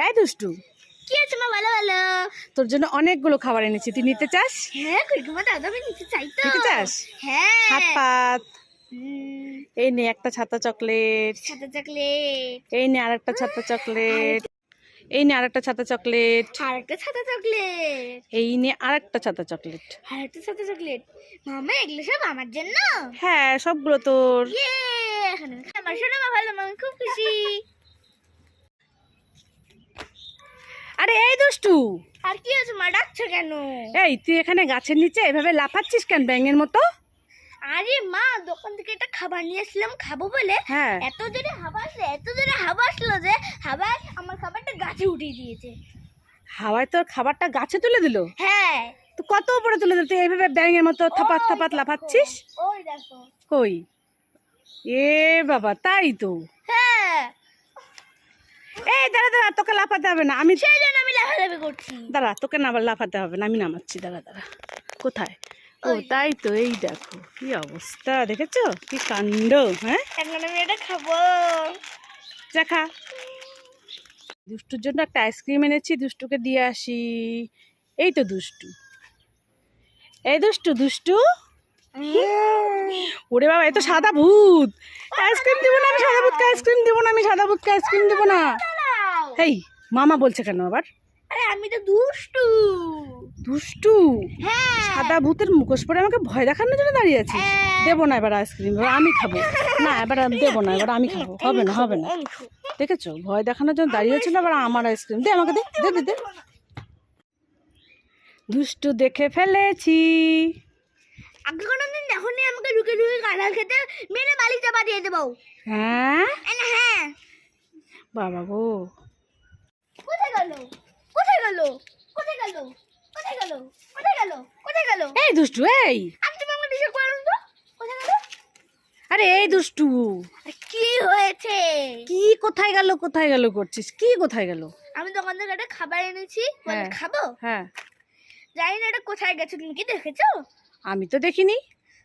এই দুষ্টু, কি আছে মা? ভালো ভালো। তোর জন্য অনেকগুলো খাবার এনেছি, তুই নিতে চাস? হ্যাঁ কুকুমা দাদা, আমি নিতে চাই তো। নিতে চাস? হ্যাঁ। হাত পাত। এই নে একটা ছাতা চকলেট। সাদা চকলেট। এই নে আরেকটা ছাতা চকলেট। এই নে আরেকটা ছাতা চকলেট। আরেকটা সাদা চকলেট। এই নে আরেকটা ছাতা চকলেট। আরেকটা সাদা চকলেট। মামা এগুলো সব আমার জন্য? হ্যাঁ, সবগুলো তোর। ইয়ে, এখন আমি আমার শোনা মা, ভালো মা, আমি খুব খুশি। আরে এই দুষ্টু, আর কি আছে মা? ডাকছো কেন? এই তুই এখানে গাছের নিচে এভাবে লাফাচ্ছিস কেন ব্যাঙের মতো? আরে মা, দোকান থেকে একটা খাবার নিয়ে আসলাম খাবো বলে। হ্যাঁ। এত জোরে হাওয়া আসলো যে হাওয়ায় আমার খাবারটা গাছে উঠিয়ে দিয়েছে। হাওয়ায় তোর খাবারটা গাছে তুলে দিল? হ্যাঁ। তো কত উপরে তুলে দিল? তুই এইভাবে ব্যাঙের মতো থাপাত ওই থাপাত দেখো, লাফাচ্ছিস? ওই দেখো। কই? এ বাবা, তাই তো। হ্যাঁ, এই দাঁড়া দাঁড়া, তোকে লাফাতে হবে না, আমি সেই জন্য আমি লাফালাফি করছি। দাঁড়া, তোকে না লাফাতে হবে না, আমি নামাচ্ছি, দাঁড়া দাঁড়া। কোথায়? ও তাই তো, এই দেখো কি অবস্থা, দেখেছো কি কাণ্ড। হ্যাঁ, এখন আমি এটা খাবো। দেখা। দুষ্টুর জন্য একটা আইসক্রিম এনেছি, দুষ্টুকে দিয়ে আসি। এই তো দুষ্টু, এই দুষ্টু দুষ্টু। ওরে বাবা, এ তো সাদা ভূত। আইসক্রিম দিব না আমি, সাদা ভূতকে আইসক্রিম দিব না আমি, সাদা ভূতকে আইসক্রিম দিব না। দাঁড়াও। এই মামা বলছে কেন আবার? আরে আমি তো দুষ্টু। দুষ্টু? হ্যাঁ। সাদা ভূতের মুখোশ পরে আমাকে ভয় দেখানোর জন্য দাঁড়িয়ে আছিস? দেবো না এবার আইসক্রিম, এবার আমি খাবো। না এবার দেবো না, এবার আমি খাবো। হবে না হবে না, দেখেছো ভয় দেখানোর জন্য দাঁড়িয়েছিল, আবার আমার আইসক্রিম দে আমাকে, দে দে দে দে। দুষ্টু দেখে ফেলেছি। আগে কোনোদিন দেখোনি আমাকে লুকে লুকে কাঁঠাল খেতে, মেরে বালি চাপা দিয়ে দেবো। হ্যাঁ হ্যাঁ। বাবা গো, কোথায় গেল? কোথায় গেল? কোথায় গেল? কোথায় গেল? কোথায় গেল? কোথায় গেল? এই দুষ্টু এই। আমি তো আমাকে ডিস্টার্ব করলাম তো। কোথায় গেল? আরে এই দুষ্টু, কি হয়েছে? কি কোথায় গেল কোথায় গেল করছিস? কি কোথায় গেল? আমি দোকান থেকে একটা খাবার এনেছি, বলে হ্যাঁ। খাবো। হ্যাঁ, জানি না এটা কোথায় গেছে, তুমি কি দেখেছো? আমি তো দেখিনি।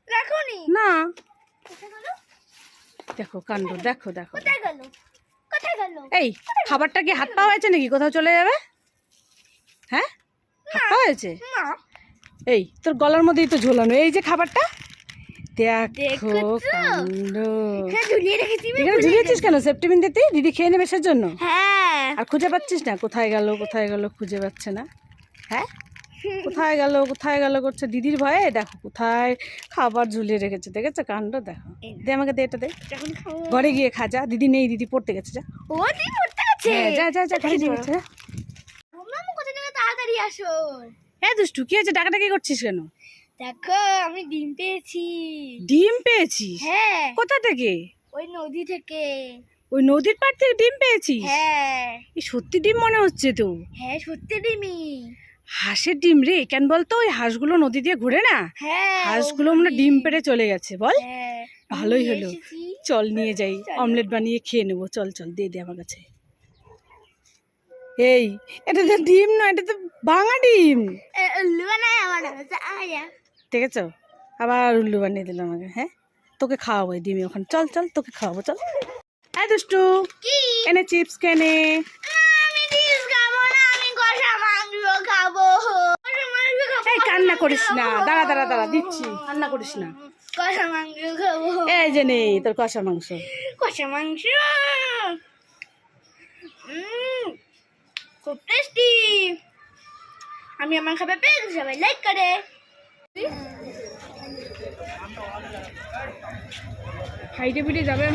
দেখোনি? না, কোথায় গেল? দেখো কাণ্ড, দেখো দেখো। কোথায় গেল? কোথায় গেল? এই খাবারটা কি হাত পা হয়েছে নাকি কোথাও চলে যাবে? হ্যাঁ, হাত পা হয়েছে? না। এই তোর গলার মধ্যেই তো ঝোলানো, এই যে খাবারটা দেখো দেখেছো? কাণ্ড। হ্যাঁ, ঝুলিয়ে রেখেছি আমি, এখানে ভুলে ঝুলিয়েছিস গেছি। কেন? সেফটি পিন দিতে দিদি খেয়ে নেবে সেজন্য? হ্যাঁ। আর খুঁজে পাচ্ছিস না? কোথায় গেল কোথায় গেল খুঁজে পাচ্ছে না। হ্যাঁ, কোথায় গেল কোথায় গেল করছে দিদির ভয়ে। দেখো কোথায় খাবার ঝুলিয়ে রেখেছে, দেখেছো কাণ্ড? দেখো, দে আমাকে, দে এটা দে। এখন খাবো। ঘরে গিয়ে খা, যা। দিদি নেই, দিদি পড়তে গেছে, যা। ও তুই পড়তে গেছে? হ্যাঁ, যা যা যা, ঘরে গিয়ে গেছে। মামা কোথায় গেলে? তাড়াতাড়ি আসো। হ্যাঁ দুষ্টু, কি হয়েছে? ডাকাডাকি করছিস কেন? দেখো আমি ডিম পেয়েছি। ডিম পেয়েছিস? হ্যাঁ, কোথা থেকে? ওই নদী থেকে। ওই নদীর পাড় থেকে ডিম পেয়েছিস? হ্যাঁ। এই সত্যি ডিম মনে হচ্ছে তো। হ্যাঁ সত্যি ডিমি। হাঁসের ডিম রে, কেন বলতো? ওই হাঁসগুলো নদী দিয়ে ঘুরে না, হ্যাঁ, হাঁসগুলো মানে ডিম পেড়ে চলে গেছে বল। হ্যাঁ, ভালোই নিয়ে হলো, এসেছি। চল নিয়ে যাই, চলো। অমলেট বানিয়ে খেয়ে নেবো। চল চল, দে দে আমার কাছে। এই এটা তো ডিম নয়, এটা তো ভাঙা ডিম। উল্লু বানায় আমার হচ্ছে আয়া। দেখেছো, আবার উল্লু বানিয়ে দিল আমাকে। হ্যাঁ, তোকে খাওয়াবো এই ডিমে ওখানে, চল চল তোকে খাওয়াবো, চল। হ্যাঁ দুষ্টু, কি? এনে চিপস কেনে। আমি ডিম খাবো না, আমি কষা মাংস খাবো। কষা মাংস খাবো। এই কান্না করিস না, দাঁড়া দাঁড়া দাঁড়া, দিচ্ছি, কান্না করিস না। কষা মাংস খাবো। এই যে নেই তোর কষা মাংস। কষা মাংস খুব টেস্টি। আমি আমার খাবার পেয়ে গেছি, সবাই লাইক করে। হাইটে পিটে যাবে।